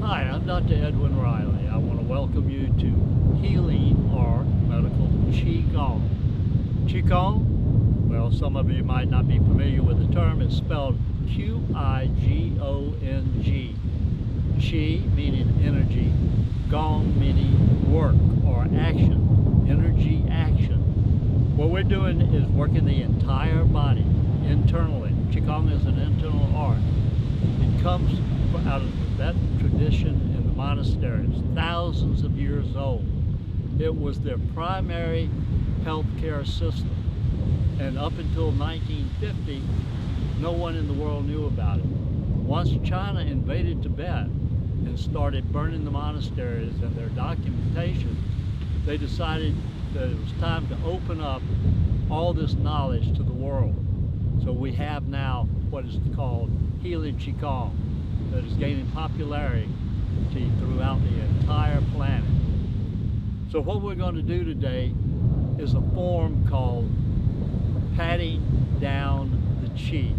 Hi, I'm Dr. Edwin Riley. I want to welcome you to Healing or Medical Qigong. Qigong, well, some of you might not be familiar with the term. It's spelled Qigong. Qi meaning energy, Gong meaning work or action, energy action. What we're doing is working the entire body internally. Qigong is an internal art. It comes out of that tradition in the monasteries, thousands of years old. It was their primary healthcare system. And up until 1950, no one in the world knew about it. Once China invaded Tibet and started burning the monasteries and their documentation, they decided that it was time to open up all this knowledge to the world. So we have now what is called Healing Qigong that is gaining popularity throughout the entire planet. So what we're going to do today is a form called patting down the Qi.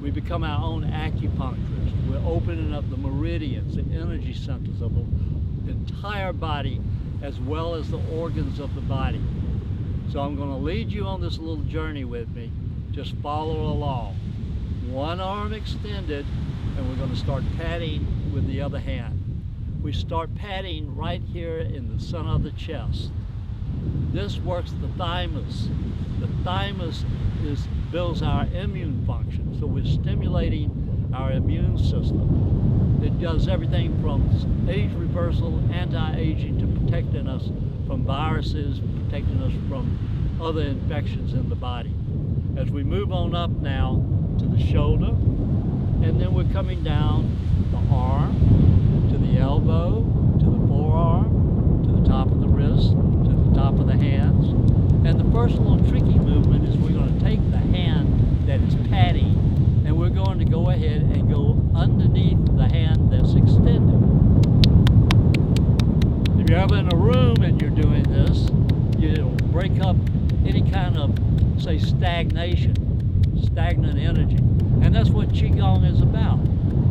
We become our own acupuncturist. We're opening up the meridians, the energy centers of the entire body as well as the organs of the body. So I'm going to lead you on this little journey with me. Just follow along. One arm extended, and we're going to start patting with the other hand. We start patting right here in the center of the chest. This works the thymus. The thymus builds our immune function, so we're stimulating our immune system. It does everything from age reversal, anti-aging, to protecting us from viruses, protecting us from other infections in the body. As we move on up now to the shoulder, and then we're coming down the arm, to the elbow, to the forearm, to the top of the wrist, to the top of the hands. And the first little tricky movement is we're going to take the hand that is patting, and we're going to go ahead and go underneath the hand that's extended. If you're ever in a room and you're doing this, you'll break up any kind of, say, stagnant energy. And that's what Qigong is about.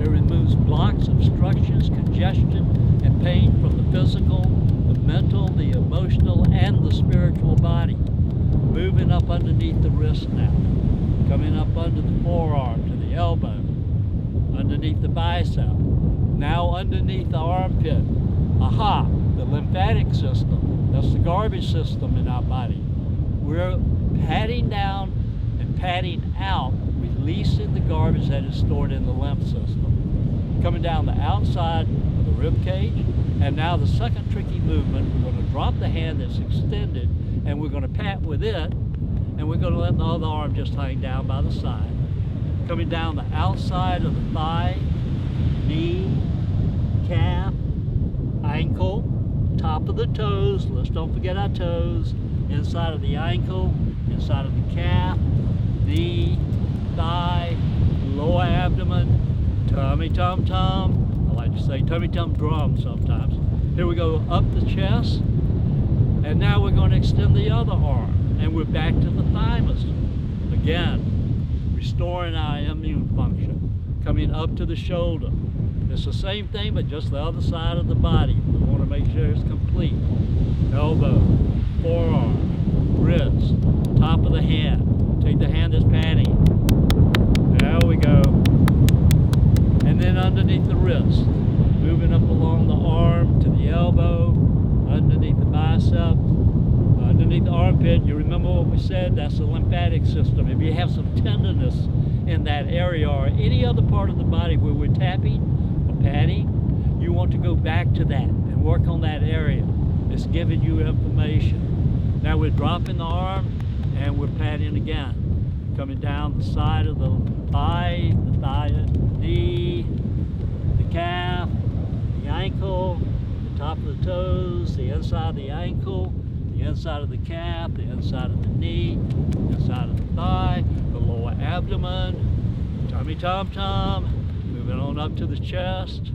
It removes blocks, obstructions, congestion, and pain from the physical, the mental, the emotional, and the spiritual body. Moving up underneath the wrist now. Coming up under the forearm to the elbow. Underneath the bicep. Now underneath the armpit. Aha! The lymphatic system. That's the garbage system in our body. We're patting down and patting out, releasing the garbage that is stored in the lymph system. Coming down the outside of the rib cage. And now the second tricky movement, we're going to drop the hand that's extended and we're going to pat with it, and we're going to let the other arm just hang down by the side. Coming down the outside of the thigh, knee, calf, ankle, top of the toes, let's don't forget our toes, inside of the ankle, inside of the calf, knee, thigh, lower abdomen, tummy tum tum. I like to say tummy tum drum sometimes. Here we go up the chest, and now we're going to extend the other arm, and we're back to the thymus. Again, restoring our immune function. Coming up to the shoulder. It's the same thing, but just the other side of the body. We want to make sure it's complete. Elbow, forearm, wrist, top of the hand. Take the hand that's patting. There we go. And then underneath the wrist. Moving up along the arm to the elbow, underneath the bicep, underneath the armpit. You remember what we said? That's the lymphatic system. If you have some tenderness in that area or any other part of the body where we're tapping or patting, you want to go back to that and work on that area. It's giving you information. Now we're dropping the arm and we're patting again. Coming down the side of the thigh, knee, the calf, the ankle, the top of the toes, the inside of the ankle, the inside of the calf, the inside of the knee, the inside of the thigh, the lower abdomen, tummy tum tum, moving on up to the chest.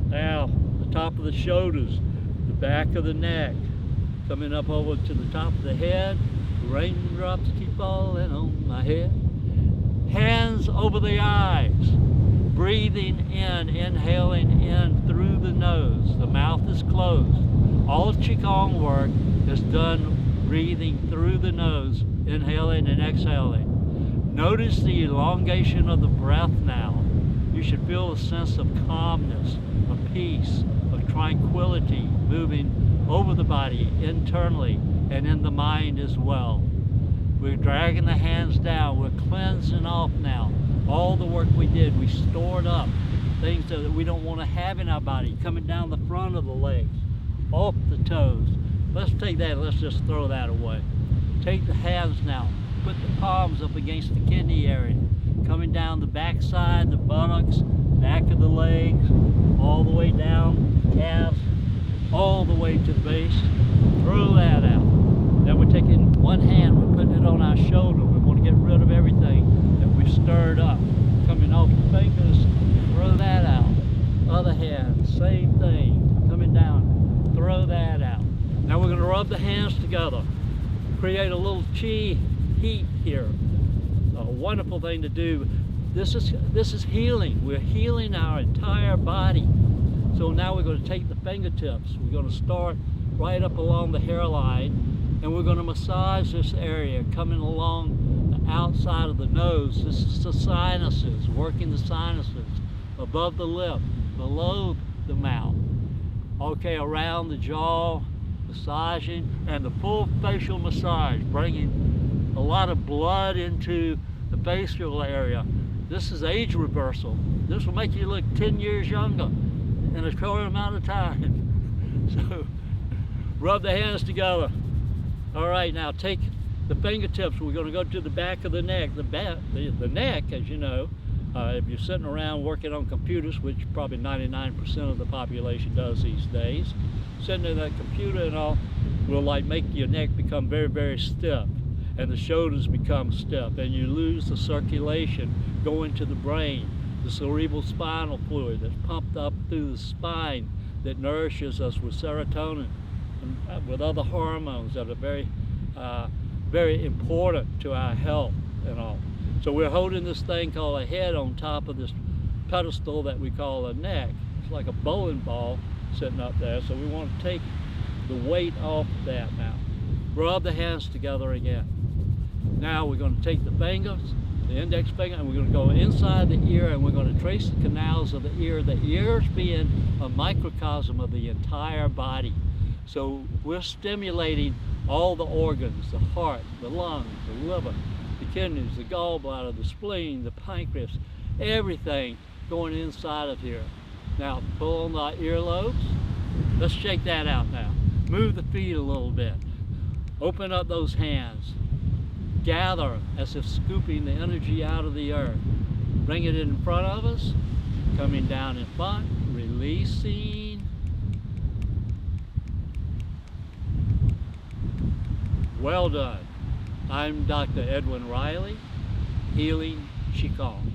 Now, the top of the shoulders, the back of the neck, coming up over to the top of the head, raindrops keep falling on my head. Hands over the eyes. breathing in, inhaling in through the nose. The mouth is closed. All Qigong work is done breathing through the nose, inhaling and exhaling. Notice the elongation of the breath now. You should feel a sense of calmness, of peace, of tranquility moving over the body internally and in the mind as well. We're dragging the hands down. We're cleansing off now. All the work we did, we stored up things that we don't want to have in our body, coming down the front of the legs, off the toes. Let's take that, let's just throw that away. Take the hands now, put the palms up against the kidney area, coming down the back side, the buttocks, back of the legs, all the way down, calves, all the way to the base. Throw that out. Then we're taking one hand, we're putting it on our shoulder. We want to get rid of everything that we've stirred up. Coming off the fingers, throw that out. Other hand, same thing, coming down, throw that out. Now we're going to rub the hands together, create a little chi heat here. A wonderful thing to do. This is healing. We're healing our entire body. So now we're going to take the fingertips. We're going to start right up along the hairline, and we're going to massage this area coming along the outside of the nose. This is the sinuses, working the sinuses, above the lip, below the mouth. Okay, around the jaw, massaging, and the full facial massage, bringing a lot of blood into the facial area. This is age reversal. This will make you look 10 years younger in a short amount of time. So, rub the hands together. All right, now take the fingertips. We're going to go to the back of the neck. The neck, as you know, if you're sitting around working on computers, which probably 99% of the population does these days, sitting in that computer and all will like make your neck become very, very stiff, and the shoulders become stiff, and you lose the circulation going to the brain, the cerebral spinal fluid that's pumped up through the spine that nourishes us with serotonin and with other hormones that are very, very important to our health and all. So we're holding this thing called a head on top of this pedestal that we call a neck. It's like a bowling ball sitting up there. So we want to take the weight off that now. Rub the hands together again. Now we're going to take the fingers, the index finger, and we're going to go inside the ear, and we're going to trace the canals of the ears being a microcosm of the entire body. So we're stimulating all the organs, the heart, the lungs, the liver, the kidneys, the gallbladder, the spleen, the pancreas, everything going inside of here. Now pull on the earlobes. Let's shake that out now. Move the feet a little bit. Open up those hands. Gather as if scooping the energy out of the earth. Bring it in front of us, coming down in front, releasing. Well done. I'm Dr. Edwin Riley, Healing Qigong.